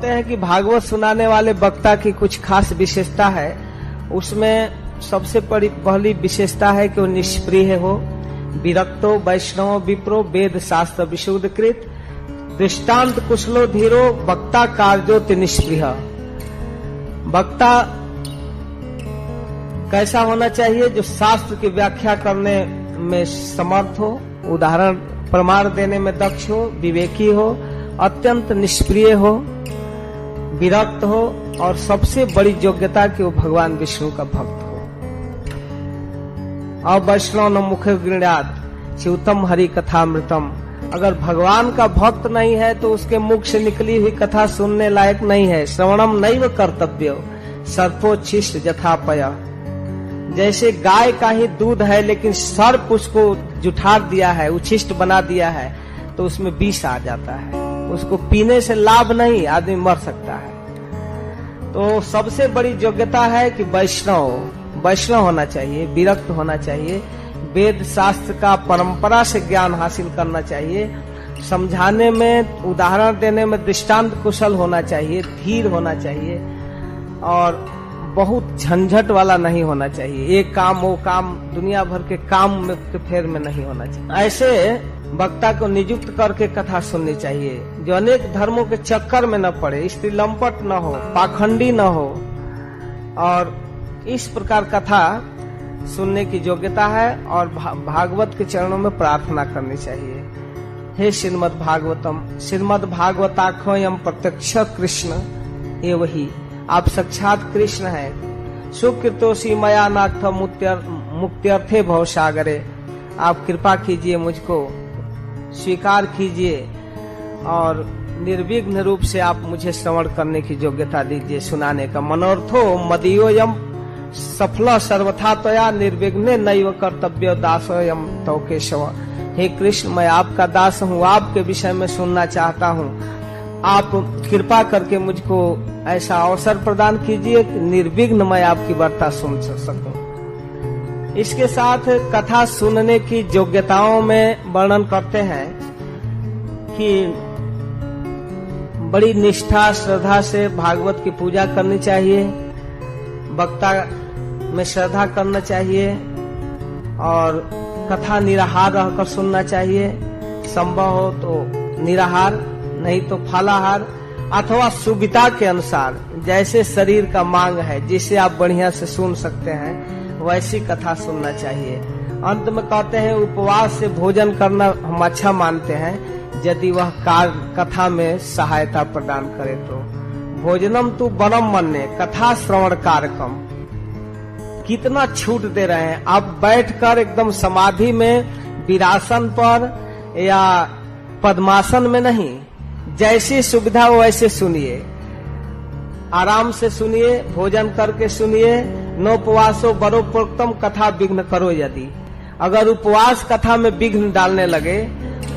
कहते हैं कि भागवत सुनाने वाले वक्ता की कुछ खास विशेषता है। उसमें सबसे पहली विशेषता है कि वो निष्प्रिय हो, विरक्तो वैष्णव विप्रो वेद शास्त्र विशुद्धकृत दृष्टांत कुशलो धीरो वक्ता कार्योति निष्प्रिय। वक्ता कैसा होना चाहिए? जो शास्त्र की व्याख्या करने में समर्थ हो, उदाहरण प्रमाण देने में दक्ष हो, विवेकी हो, अत्यंत निष्प्रिय हो, विरक्त हो और सबसे बड़ी योग्यता कि वो भगवान विष्णु का भक्त हो। और वैष्णव न मुख गृणाद शिवतम हरि कथामृतम। अगर भगवान का भक्त नहीं है तो उसके मुख से निकली हुई कथा सुनने लायक नहीं है। श्रवणम नैव कर्तव्य सर्पोच्छिष्ट जथापय। जैसे गाय का ही दूध है लेकिन सर्प उसको जुठार दिया है, उच्छिष्ट बना दिया है, तो उसमें विष आ जाता है। उसको पीने से लाभ नहीं, आदमी मर सकता है। तो सबसे बड़ी योग्यता है कि वैष्णव होना चाहिए, विरक्त होना चाहिए, वेद शास्त्र का परंपरा से ज्ञान हासिल करना चाहिए, समझाने में, उदाहरण देने में दृष्टांत कुशल होना चाहिए, धीर होना चाहिए और बहुत झंझट वाला नहीं होना चाहिए। एक काम वो काम, दुनिया भर के काम में के फेर में नहीं होना चाहिए। ऐसे वक्ता को नियुक्त करके कथा सुननी चाहिए जो अनेक धर्मों के चक्कर में न पड़े, स्त्री लंपट न हो, पाखंडी न हो। और इस प्रकार कथा सुनने की योग्यता है और भागवत के चरणों में प्रार्थना करनी चाहिए। हे श्रीमद् भागवतम, श्रीमद् भागवताख्यम प्रत्यक्ष कृष्ण एवं ही। आप साक्षात कृष्ण हैं। सुकृतोषी मया नाथ मुक्त्यर्थे भव सागरे। आप कृपा कीजिए, मुझको स्वीकार कीजिए और निर्विघ्न रूप से आप मुझे श्रवण करने की योग्यता दीजिए, सुनाने का। मनोर्थो मदीयोयम सफल सर्वथा त्वया निर्विघ्ने नैव कर्तव्य दासोयम तव केशव। हे कृष्ण, मैं आपका दास हूँ, आपके विषय में सुनना चाहता हूँ। आप कृपा करके मुझको ऐसा अवसर प्रदान कीजिए कि निर्विघ्न मैं आपकी वार्ता सुन सकूं। इसके साथ कथा सुनने की योग्यताओं में वर्णन करते हैं कि बड़ी निष्ठा श्रद्धा से भागवत की पूजा करनी चाहिए, वक्ता में श्रद्धा करना चाहिए और कथा निराहार रहकर सुनना चाहिए। संभव हो तो निराहार, नहीं तो फलाहार अथवा सुविधा के अनुसार, जैसे शरीर का मांग है, जिसे आप बढ़िया से सुन सकते हैं, वैसी कथा सुनना चाहिए। अंत में कहते हैं उपवास से भोजन करना हम अच्छा मानते हैं यदि वह कथा में सहायता प्रदान करे तो। भोजनम तू बनम मन्ने कथा श्रवण कारकम। कितना छूट दे रहे हैं आप। बैठकर एकदम समाधि में विरासन पर या पद्मासन में नहीं, जैसी सुविधा हो वैसे सुनिए, आराम से सुनिए, भोजन करके सुनिए। नोपवासो बरो प्रोक्तम कथा विघ्न करो यदि। अगर उपवास कथा में विघ्न डालने लगे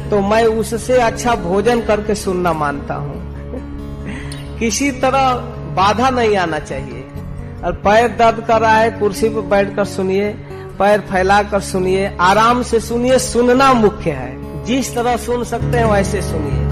तो मैं उससे अच्छा भोजन करके सुनना मानता हूँ। किसी तरह बाधा नहीं आना चाहिए। और पैर दर्द कर रहा है, कुर्सी पर बैठकर सुनिए, पैर फैलाकर सुनिए, आराम से सुनिए। सुनना मुख्य है। जिस तरह सुन सकते हैं वैसे सुनिए।